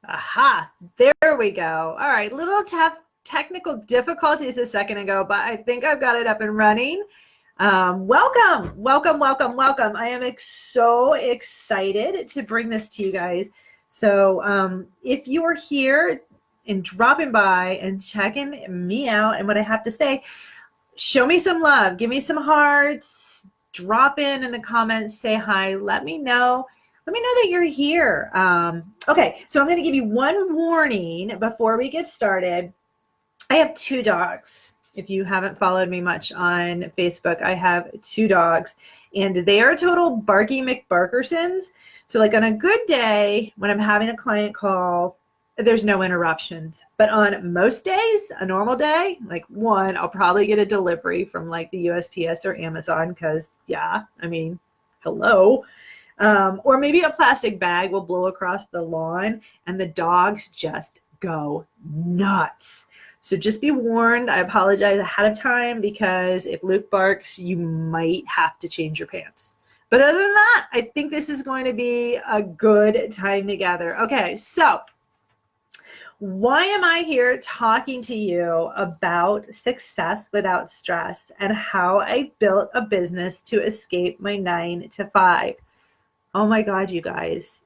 Aha, there we go. All right, little tough technical difficulties a second ago, but I think I've got it up and running. Welcome, welcome, welcome, welcome. I am so excited to bring this to you guys. So if you're here and dropping by and checking me out and what I have to say, show me some love. Give me some hearts. Drop in the comments. Say hi. Let me know. Let me know that you're here. Okay, so I'm going to give you one warning before we get started. I have two dogs. If you haven't followed me much on Facebook, I have two dogs, and they are total Barky McBarkersons. So like on a good day, when I'm having a client call, there's no interruptions. But on most days, a normal day, like one, I'll probably get a delivery from like the USPS or Amazon because, yeah, I mean, hello. Or maybe a plastic bag will blow across the lawn and the dogs just go nuts. So just be warned. I apologize ahead of time because if Luke barks, you might have to change your pants. But other than that, I think this is going to be a good time together. Okay, so why am I here talking to you about success without stress and how I built a business to escape my 9 to 5? Oh my God, you guys.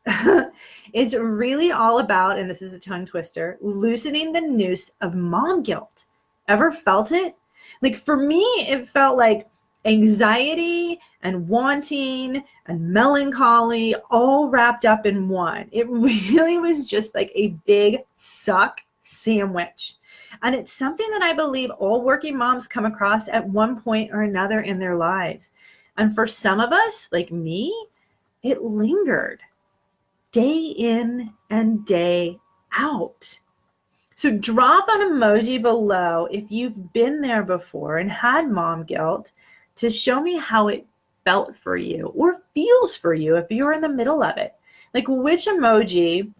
It's really all about, and this is a tongue twister, loosening the noose of mom guilt. Ever felt it? Like for me, it felt like anxiety and wanting and melancholy all wrapped up in one. It really was just like a big suck sandwich. And it's something that I believe all working moms come across at one point or another in their lives. And for some of us, like me, it lingered day in and day out. So drop an emoji below if you've been there before and had mom guilt to show me how it felt for you or feels for you if you're in the middle of it. Like which emoji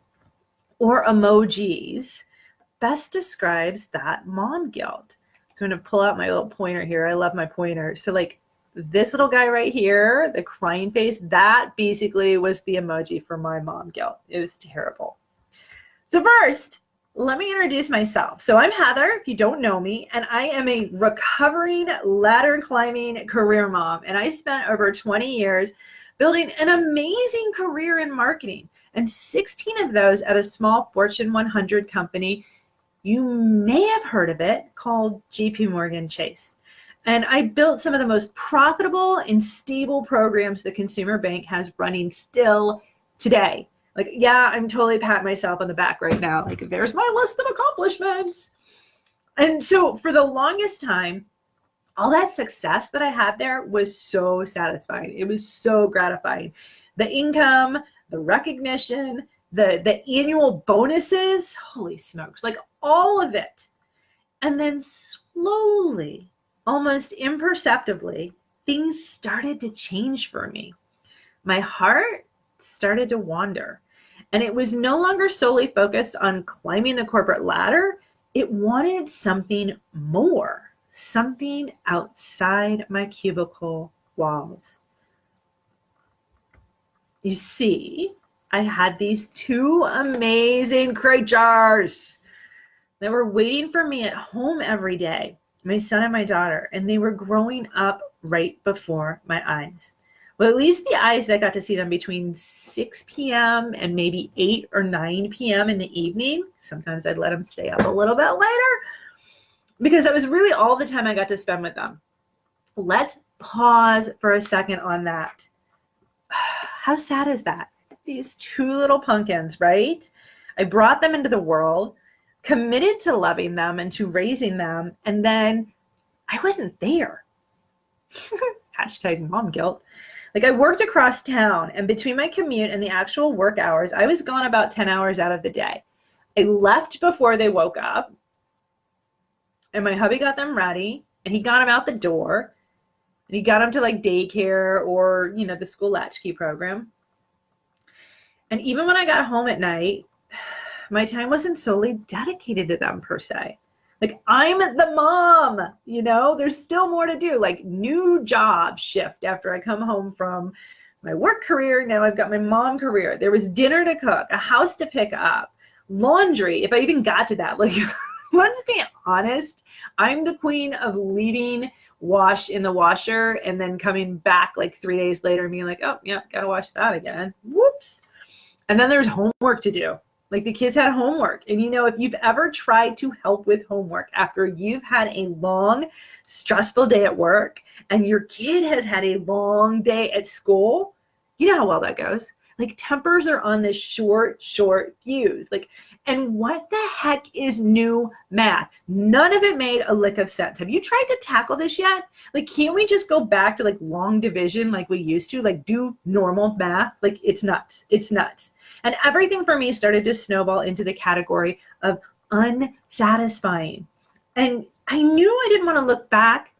or emojis best describes that mom guilt. So I'm going to pull out my little pointer here. I love my pointer. So like this little guy right here, the crying face, that basically was the emoji for my mom guilt. It was terrible. So first, let me introduce myself. So I'm Heather, if you don't know me, and I am a recovering ladder climbing career mom. And I spent over 20 years building an amazing career in marketing, and 16 of those at a small Fortune 100 company. You may have heard of it, called JP Morgan Chase. And I built some of the most profitable and stable programs the consumer bank has running still today. Like, yeah, I'm totally patting myself on the back right now. Like, there's my list of accomplishments. And so for the longest time, all that success that I had there was so satisfying. It was so gratifying. The income, the recognition, the annual bonuses, holy smokes, like all of it. And then slowly, almost imperceptibly, things started to change for me. My heart started to wander, and it was no longer solely focused on climbing the corporate ladder. It wanted something more, something outside my cubicle walls. You see, I had these two amazing creatures that were waiting for me at home every day. My son and my daughter, and they were growing up right before my eyes. Well, at least the eyes that got to see them between 6 p.m. and maybe 8 or 9 p.m. in the evening. Sometimes I'd let them stay up a little bit later because that was really all the time I got to spend with them. Let's pause for a second on that. How sad is that? These two little pumpkins, right? I brought them into the world, committed to loving them and to raising them, and then I wasn't there. Hashtag mom guilt. Like I worked across town, and between my commute and the actual work hours, I was gone about 10 hours out of the day. I left before they woke up, and my hubby got them ready, and he got them out the door, and he got them to like daycare or, you know, the school latchkey program. And even when I got home at night, my time wasn't solely dedicated to them per se. Like I'm the mom, you know, there's still more to do, like new job shift after I come home from my work career. Now I've got my mom career. There was dinner to cook, a house to pick up, Laundry, if I even got to that, like, let's be honest, I'm the queen of leaving wash in the washer and then coming back like 3 days later and being like, oh, yeah, gotta wash that again. Whoops. And then there's homework to do. Like, the kids had homework. And if you've ever tried to help with homework after you've had a long, stressful day at work and your kid has had a long day at school, you know how well that goes. Like, tempers are on this short fuse. Like, and what the heck is new math? None of it made a lick of sense. Have you tried to tackle this yet? Like, can't we just go back to like long division like we used to? Like, do normal math? Like, it's nuts. It's nuts. And everything for me started to snowball into the category of unsatisfying. And I knew I didn't want to look back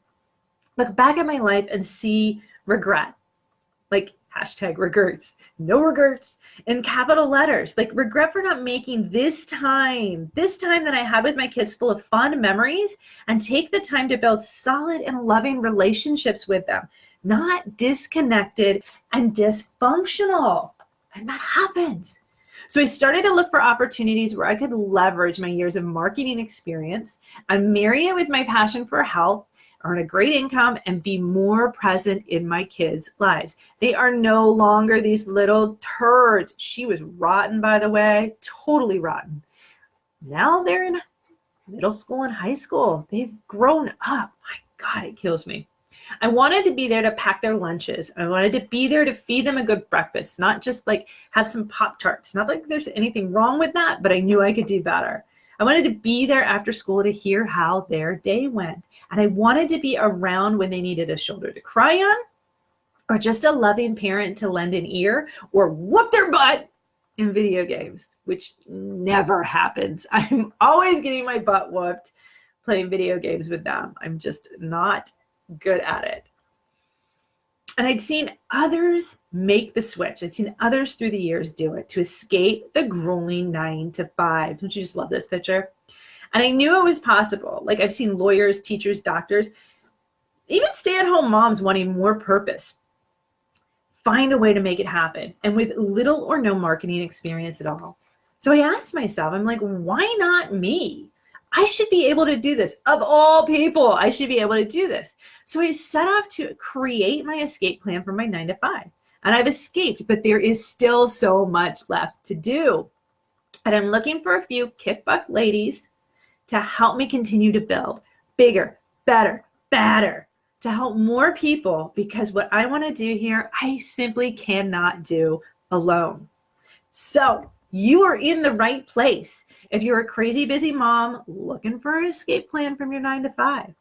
at my life and see regret. Like, hashtag regrets, no regrets in capital letters. Like, regret for not making this time that I had with my kids full of fun memories and take the time to build solid and loving relationships with them, not disconnected and dysfunctional. And that happens. So I started to look for opportunities where I could leverage my years of marketing experience and marry it with my passion for health, earn a great income, and be more present in my kids' lives. They are no longer these little turds. She was rotten, by the way, totally rotten. Now they're in middle school and high school. They've grown up. My God, it kills me. I wanted to be there to pack their lunches. I wanted to be there to feed them a good breakfast, not just like have some Pop-Tarts. Not like there's anything wrong with that, but I knew I could do better. I wanted to be there after school to hear how their day went. And I wanted to be around when they needed a shoulder to cry on, or just a loving parent to lend an ear or whoop their butt in video games, which never happens. I'm always getting my butt whooped playing video games with them. I'm just not good at it. And I'd seen others make the switch. I'd seen others through the years do it to escape the grueling 9 to 5. Don't you just love this picture? And I knew it was possible. Like, I've seen lawyers, teachers, doctors, even stay-at-home moms wanting more purpose, find a way to make it happen, and with little or no marketing experience at all. So I asked myself, I'm like, why not me? I should be able to do this. Of all people, I should be able to do this. So I set off to create my escape plan for my 9 to 5. And I've escaped, but there is still so much left to do. And I'm looking for a few kick butt ladies to help me continue to build bigger, better, badder, to help more people, because what I want to do here, I simply cannot do alone. So you are in the right place. If you're a crazy busy mom looking for an escape plan from your 9 to 5,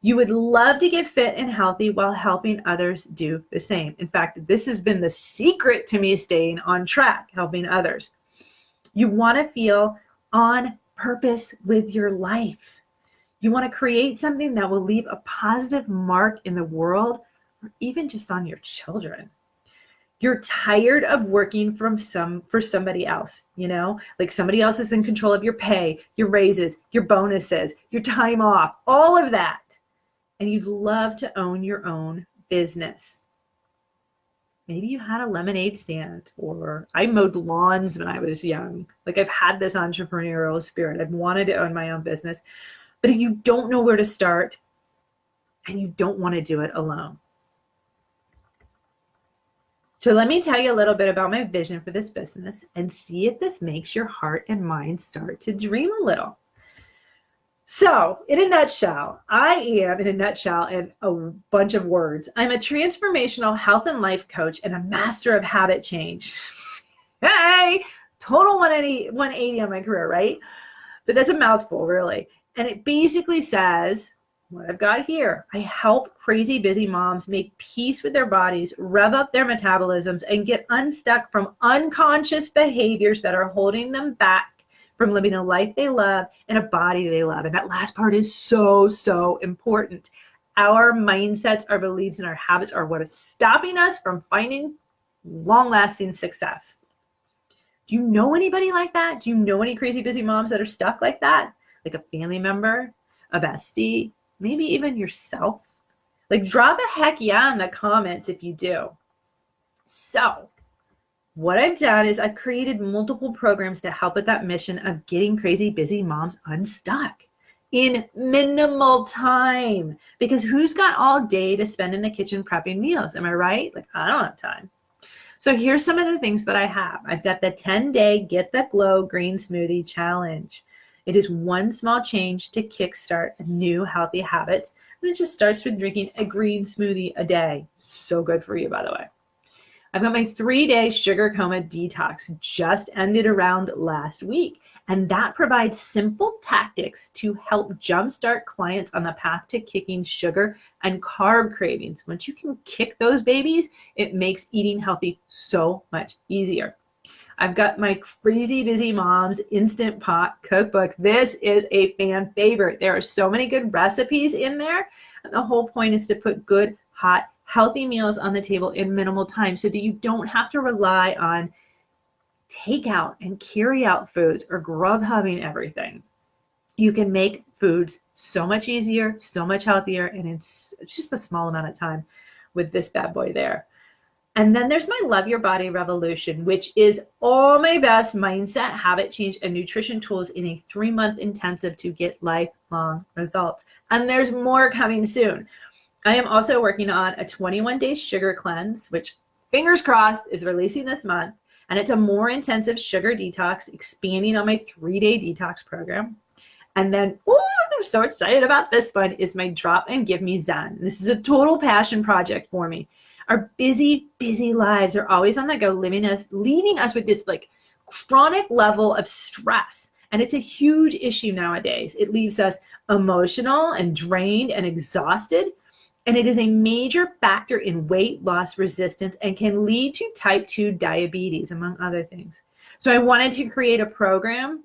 you would love to get fit and healthy while helping others do the same. In fact, this has been the secret to me staying on track, helping others. You want to feel on purpose with your life. You want to create something that will leave a positive mark in the world, or even just on your children. You're tired of working for somebody else, like somebody else is in control of your pay, your raises, your bonuses, your time off, all of that. And you'd love to own your own business. Maybe you had a lemonade stand, or I mowed lawns when I was young. Like, I've had this entrepreneurial spirit. I've wanted to own my own business. But if you don't know where to start and you don't want to do it alone. So let me tell you a little bit about my vision for this business and see if this makes your heart and mind start to dream a little. So in a nutshell, in a bunch of words, I'm a transformational health and life coach and a master of habit change. Hey, total 180 on my career, right? But that's a mouthful, really. And it basically says what I've got here. I help crazy busy moms make peace with their bodies, rev up their metabolisms, and get unstuck from unconscious behaviors that are holding them back from living a life they love and a body they love. And that last part is so, so important. Our mindsets, our beliefs, and our habits are what is stopping us from finding long-lasting success. Do you know anybody like that? Do you know any crazy busy moms that are stuck like that? Like a family member, a bestie, maybe even yourself? Like, drop a heck yeah in the comments if you do. So what I've done is I've created multiple programs to help with that mission of getting crazy busy moms unstuck in minimal time. Because who's got all day to spend in the kitchen prepping meals? Am I right? Like, I don't have time. So here's some of the things that I have. I've got the 10-day Get the Glow Green Smoothie Challenge. It is one small change to kickstart new healthy habits. And it just starts with drinking a green smoothie a day. So good for you, by the way. I've got my 3-day sugar coma detox, just ended around last week. And that provides simple tactics to help jumpstart clients on the path to kicking sugar and carb cravings. Once you can kick those babies, it makes eating healthy so much easier. I've got my Crazy Busy Moms Instant Pot Cookbook. This is a fan favorite. There are so many good recipes in there. And the whole point is to put good, hot, healthy meals on the table in minimal time so that you don't have to rely on takeout and carry out foods or Grubhubbing everything. You can make foods so much easier, so much healthier, and it's just a small amount of time with this bad boy there. And then there's my Love Your Body Revolution, which is all my best mindset, habit change, and nutrition tools in a 3-month intensive to get lifelong results. And there's more coming soon. I am also working on a 21-day sugar cleanse, which fingers crossed is releasing this month. And it's a more intensive sugar detox, expanding on my 3-day detox program. And then, I'm so excited about this one, is my Drop and Give Me Zen. This is a total passion project for me. Our busy, busy lives are always on the go, leaving us with this like chronic level of stress. And it's a huge issue nowadays. It leaves us emotional and drained and exhausted. And it is a major factor in weight loss resistance and can lead to type 2 diabetes, among other things. So I wanted to create a program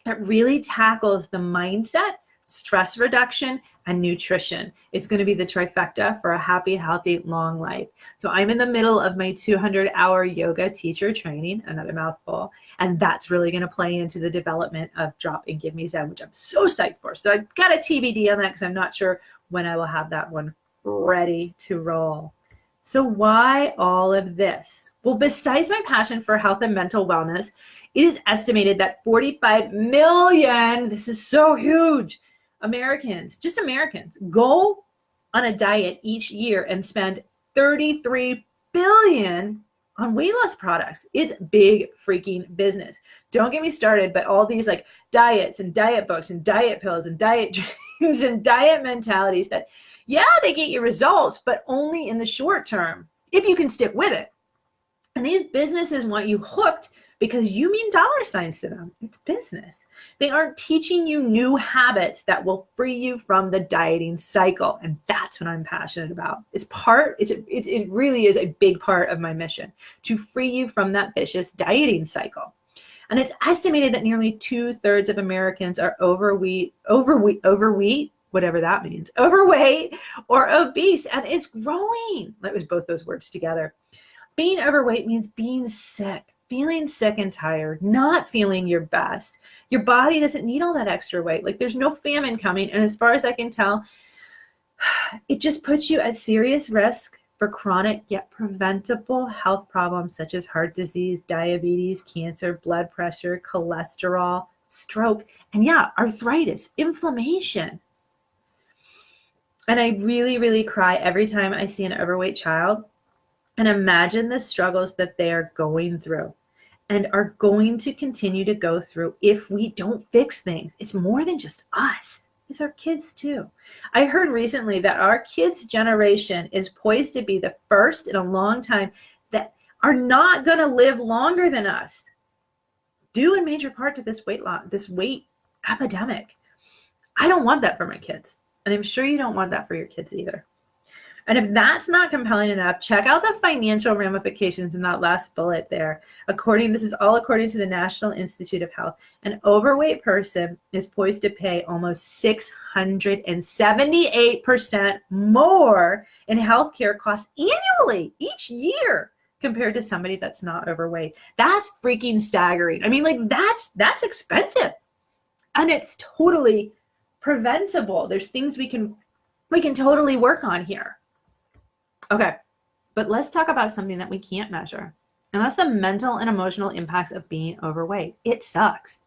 that really tackles the mindset, stress reduction, and nutrition. It's going to be the trifecta for a happy, healthy, long life. So I'm in the middle of my 200-hour yoga teacher training, another mouthful, and that's really going to play into the development of Drop and Give Me Zen, which I'm so psyched for. So I've got a TBD on that because I'm not sure when I will have that one ready to roll. So why all of this? Well, besides my passion for health and mental wellness, it is estimated that 45 million, this is so huge, Americans, just Americans, go on a diet each year and spend 33 billion on weight loss products. It's big freaking business. Don't get me started, but all these like diets and diet books and diet pills and diet dreams and diet mentalities that, yeah, they get you results, but only in the short term, if you can stick with it. And these businesses want you hooked because you mean dollar signs to them. It's business. They aren't teaching you new habits that will free you from the dieting cycle. And that's what I'm passionate about. It really is a big part of my mission, to free you from that vicious dieting cycle. And it's estimated that nearly 2/3 of Americans are overweight, whatever that means, overweight or obese, and it's growing. That was both those words together. Being overweight means being sick, feeling sick and tired, not feeling your best. Your body doesn't need all that extra weight. Like there's no famine coming. And as far as I can tell, it just puts you at serious risk for chronic yet preventable health problems such as heart disease, diabetes, cancer, blood pressure, cholesterol, stroke, and arthritis, inflammation. And I really, really cry every time I see an overweight child and imagine the struggles that they are going through and are going to continue to go through if we don't fix things. It's more than just us. It's our kids too. I heard recently that our kids' generation is poised to be the first in a long time that are not going to live longer than us, due in major part to this weight epidemic. I don't want that for my kids. And I'm sure you don't want that for your kids either. And if that's not compelling enough, check out the financial ramifications in that last bullet there. This is all according to the National Institute of Health. An overweight person is poised to pay almost 678% more in healthcare costs annually each year compared to somebody that's not overweight. That's freaking staggering. I mean, like that's expensive. And it's totally preventable. There's things we can totally work on here. Okay, but let's talk about something that we can't measure. And that's the mental and emotional impacts of being overweight. It sucks.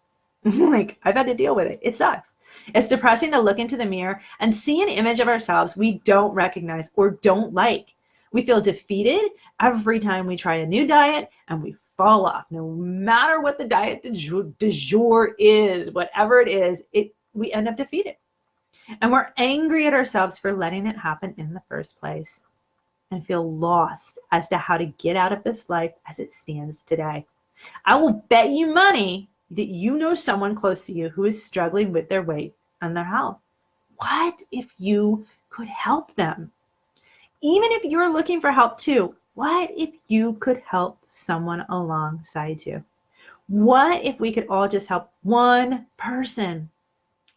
Like, I've had to deal with it. It sucks. It's depressing to look into the mirror and see an image of ourselves we don't recognize or don't like. We feel defeated every time we try a new diet and we fall off. No matter what the diet du jour is, whatever it is, we end up defeated. And we're angry at ourselves for letting it happen in the first place and feel lost as to how to get out of this life as it stands today. I will bet you money that you know someone close to you who is struggling with their weight and their health. What if you could help them? Even if you're looking for help too, what if you could help someone alongside you? What if we could all just help one person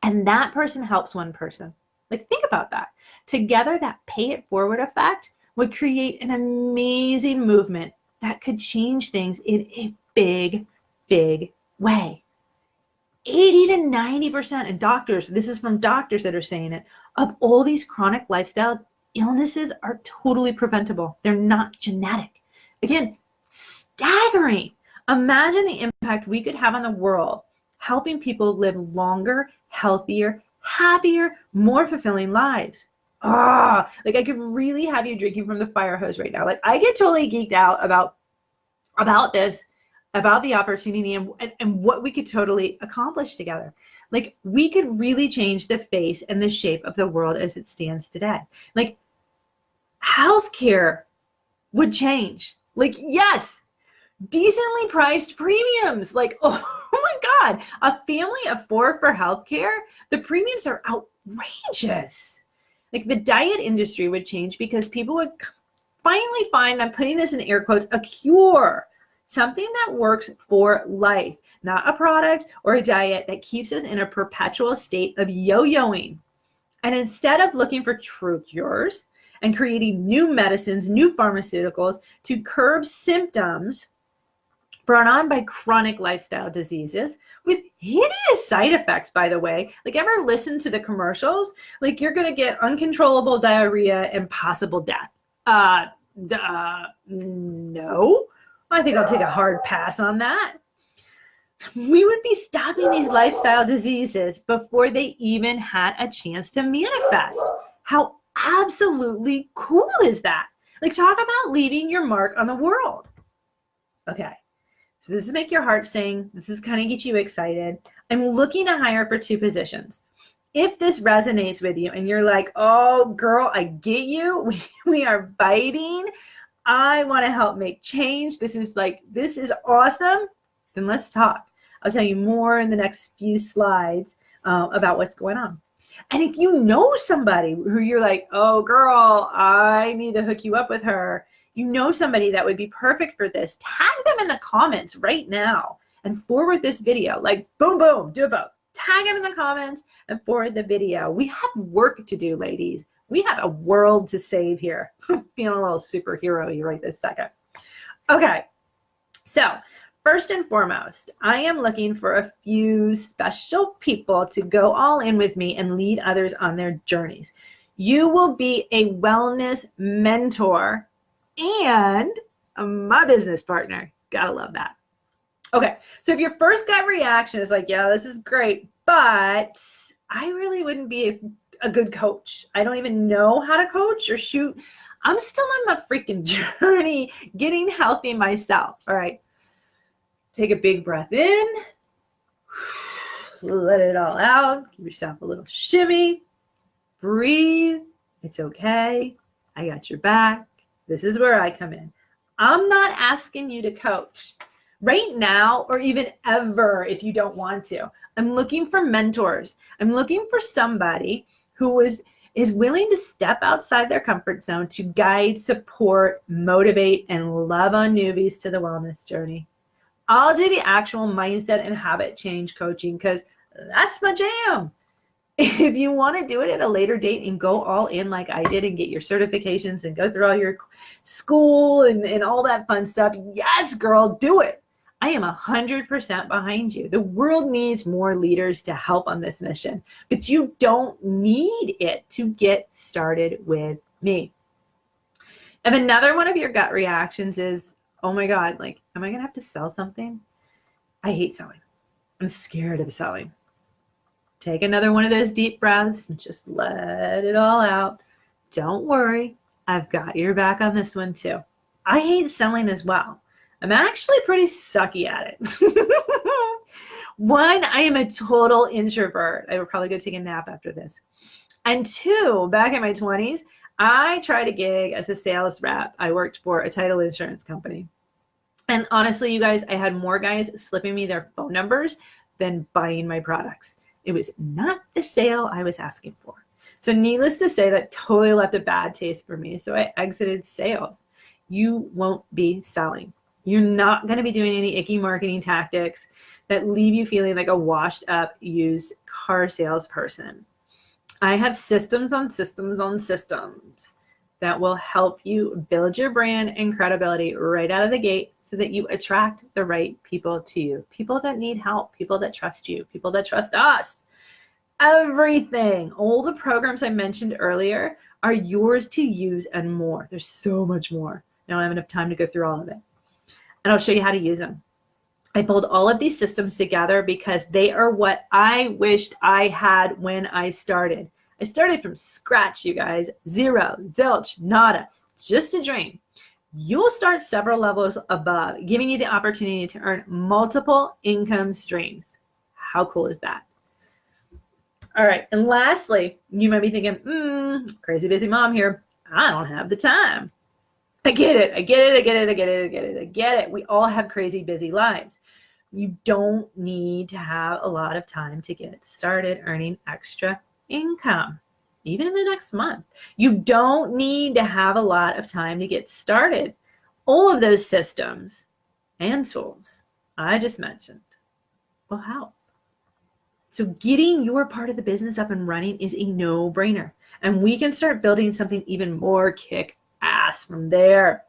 and that person helps one person? Like, think about that. Together, that pay it forward effect would create an amazing movement that could change things in a big, big way. 80 to 90%, and doctors, this is from doctors that are saying it, of all these chronic lifestyle illnesses are totally preventable. They're not genetic. Again, staggering. Imagine the impact we could have on the world, helping people live longer, healthier, happier, more fulfilling lives. Like, I could really have you drinking from the fire hose right now. Like, I get totally geeked out about this, about the opportunity and what we could totally accomplish together. Like, we could really change the face and the shape of the world as it stands today. Like, healthcare would change. Like, yes, decently priced premiums. Like, oh my God, a family of 4 for healthcare, the premiums are outrageous. Like, the diet industry would change because people would finally find, I'm putting this in air quotes, a cure, something that works for life, not a product or a diet that keeps us in a perpetual state of yo-yoing. And instead of looking for true cures and creating new medicines, new pharmaceuticals to curb symptoms brought on by chronic lifestyle diseases with hideous side effects, by the way. Like, ever listen to the commercials? Like, you're going to get uncontrollable diarrhea and possible death. No. I think I'll take a hard pass on that. We would be stopping these lifestyle diseases before they even had a chance to manifest. How absolutely cool is that? Like, talk about leaving your mark on the world. Okay. So this is make your heart sing. This is kind of get you excited. I'm looking to hire for 2 positions. If this resonates with you and you're like, oh, girl, I get you. We are vibing. I want to help make change. This is awesome. Then let's talk. I'll tell you more in the next few slides about what's going on. And if you know somebody who you're like, oh, girl, I need to hook you up with her. You know somebody that would be perfect for this, tag them in the comments right now and forward this video. Like, boom, boom, do a both. Tag them in the comments and forward the video. We have work to do, ladies. We have a world to save here. Feeling a little superhero-y right this second. Okay, so first and foremost, I am looking for a few special people to go all in with me and lead others on their journeys. You will be a wellness mentor and my business partner. Gotta love that. Okay, so if your first gut reaction is like, yeah, this is great, but I really wouldn't be a good coach. I don't even know how to coach or shoot. I'm still on my freaking journey getting healthy myself. All right, take a big breath in, let it all out, give yourself a little shimmy, breathe. It's okay. I got your back. This is where I come in. I'm not asking you to coach right now or even ever if you don't want to. I'm looking for mentors. I'm looking for somebody who is willing to step outside their comfort zone to guide, support, motivate, and love on newbies to the wellness journey. I'll do the actual mindset and habit change coaching because that's my jam. If you want to do it at a later date and go all in like I did and get your certifications and go through all your school and all that fun stuff, yes, girl, do it. I am 100% behind you. The world needs more leaders to help on this mission, but you don't need it to get started with me. If another one of your gut reactions is, oh my God, like, am I going to have to sell something? I hate selling. I'm scared of selling. Take another one of those deep breaths and just let it all out. Don't worry. I've got your back on this one too. I hate selling as well. I'm actually pretty sucky at it. One, I am a total introvert. I would probably go take a nap after this. And two, back in my 20s, I tried a gig as a sales rep. I worked for a title insurance company. And honestly, you guys, I had more guys slipping me their phone numbers than buying my products. It was not the sale I was asking for. So needless to say, that totally left a bad taste for me. So I exited sales. You won't be selling. You're not going to be doing any icky marketing tactics that leave you feeling like a washed up, used car salesperson. I have systems on systems on systems that will help you build your brand and credibility right out of the gate so that you attract the right people to you. People that need help, people that trust you, people that trust us. Everything, all the programs I mentioned earlier are yours to use and more. There's so much more. I don't have enough time to go through all of it. And I'll show you how to use them. I pulled all of these systems together because they are what I wished I had when I started. I started from scratch, you guys. Zero, zilch, nada, just a dream. You'll start several levels above, giving you the opportunity to earn multiple income streams. How cool is that? All right, and lastly, you might be thinking, crazy busy mom here. I don't have the time. I get it. We all have crazy busy lives. You don't need to have a lot of time to get started earning extra income, even in the next month. You don't need to have a lot of time to get started. All of those systems and tools I just mentioned will help. So getting your part of the business up and running is a no-brainer. And we can start building something even more kick-ass from there.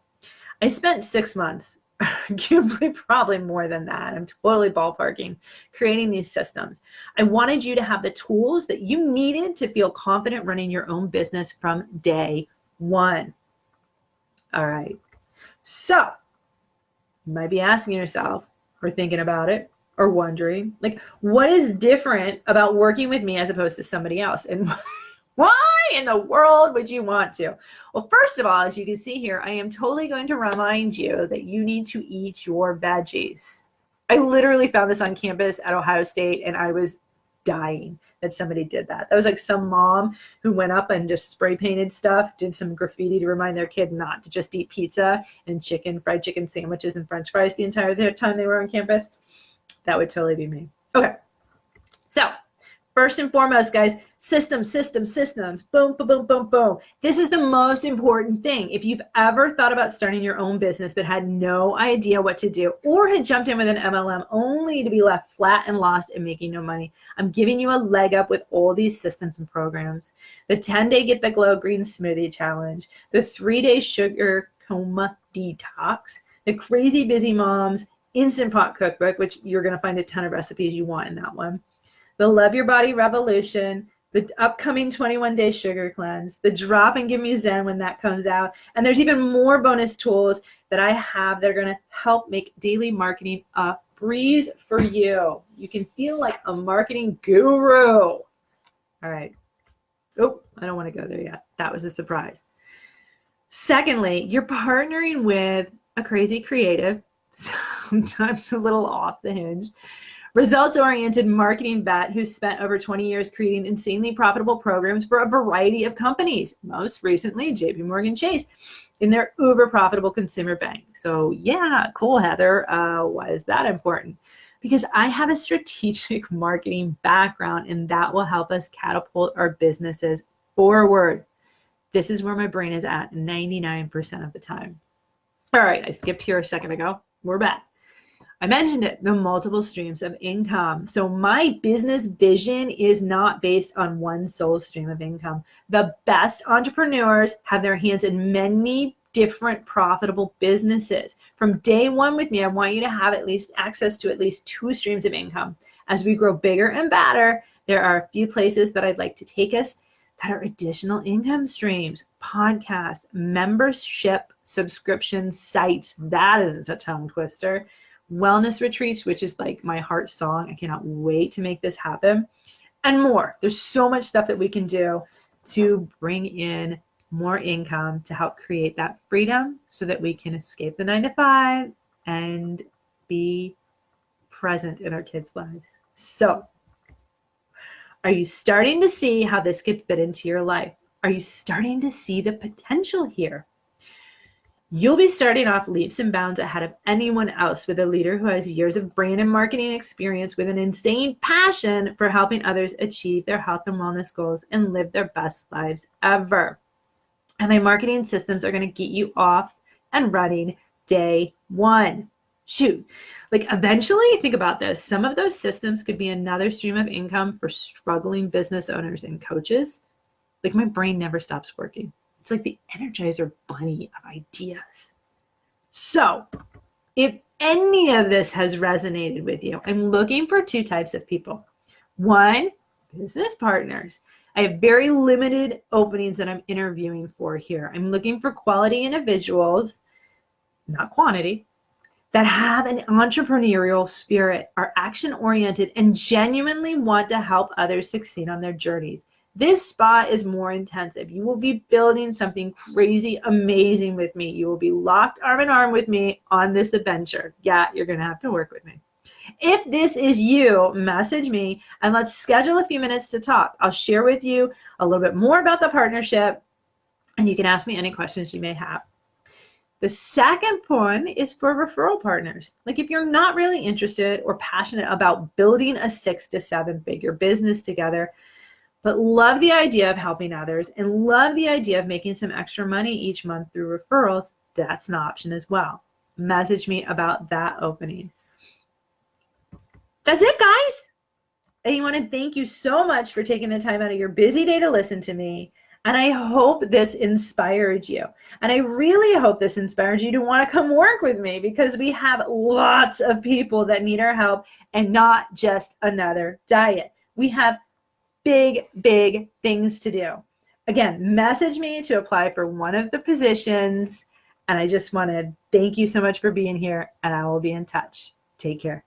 I spent 6 months, arguably probably more than that. I'm totally ballparking, creating these systems. I wanted you to have the tools that you needed to feel confident running your own business from day one. All right. So you might be asking yourself or thinking about it, or wondering, like, what is different about working with me as opposed to somebody else? And why in the world would you want to? Well, first of all, as you can see here, I am totally going to remind you that you need to eat your veggies. I literally found this on campus at Ohio State, and I was dying that somebody did that. That was like some mom who went up and just spray painted stuff, did some graffiti to remind their kid not to just eat pizza and fried chicken sandwiches and French fries the entire time they were on campus. That would totally be me. Okay. So first and foremost, guys, systems. Boom, boom, boom, boom, boom. This is the most important thing. If you've ever thought about starting your own business but had no idea what to do, or had jumped in with an MLM only to be left flat and lost and making no money, I'm giving you a leg up with all these systems and programs. The 10-day Get the Glow Green Smoothie Challenge, the 3-day Sugar Coma Detox, the Crazy Busy Moms Instant Pot Cookbook, which you're going to find a ton of recipes you want in that one. The Love Your Body Revolution, the upcoming 21-day sugar cleanse, the Drop and Give Me Zen when that comes out. And there's even more bonus tools that I have that are going to help make daily marketing a breeze for you. You can feel like a marketing guru. All right. Oh, I don't want to go there yet. That was a surprise. Secondly, you're partnering with a crazy creative, sometimes a little off the hinge, results-oriented marketing vet who's spent over 20 years creating insanely profitable programs for a variety of companies, most recently JPMorgan Chase, in their uber profitable consumer bank. So yeah, cool, Heather. Why is that important? Because I have a strategic marketing background, and that will help us catapult our businesses forward. This is where my brain is at 99% of the time. All right, I skipped here a second ago. We're back. I mentioned it, the multiple streams of income. So my business vision is not based on one sole stream of income. The best entrepreneurs have their hands in many different profitable businesses. From day one with me, I want you to have at least access to at least 2 streams of income. As we grow bigger and badder, there are a few places that I'd like to take us that are additional income streams, podcasts, membership, subscription sites. That is a tongue twister. Wellness retreats, which is like my heart song. I cannot wait to make this happen. And more. There's so much stuff that we can do to bring in more income to help create that freedom so that we can escape the 9-to-5 and be present in our kids' lives. So, are you starting to see how this could fit into your life? Are you starting to see the potential here? You'll be starting off leaps and bounds ahead of anyone else with a leader who has years of brand and marketing experience with an insane passion for helping others achieve their health and wellness goals and live their best lives ever. And my marketing systems are going to get you off and running day one. Shoot, like eventually, think about this. Some of those systems could be another stream of income for struggling business owners and coaches. Like my brain never stops working. It's like the Energizer Bunny of ideas. So if any of this has resonated with you, I'm looking for two types of people. One, business partners. I have very limited openings that I'm interviewing for here. I'm looking for quality individuals, not quantity, that have an entrepreneurial spirit, are action-oriented, and genuinely want to help others succeed on their journeys. This spot is more intensive. You will be building something crazy, amazing with me. You will be locked arm in arm with me on this adventure. Yeah, you're going to have to work with me. If this is you, message me and let's schedule a few minutes to talk. I'll share with you a little bit more about the partnership and you can ask me any questions you may have. The second one is for referral partners. Like if you're not really interested or passionate about building a 6 to 7 figure business together, but love the idea of helping others and love the idea of making some extra money each month through referrals, that's an option as well. Message me about that opening. That's it, guys. I want to thank you so much for taking the time out of your busy day to listen to me. And I hope this inspired you. And I really hope this inspired you to want to come work with me because we have lots of people that need our help and not just another diet. We have big things to do. Again, message me to apply for one of the positions. And I just want to thank you so much for being here and I will be in touch. Take care.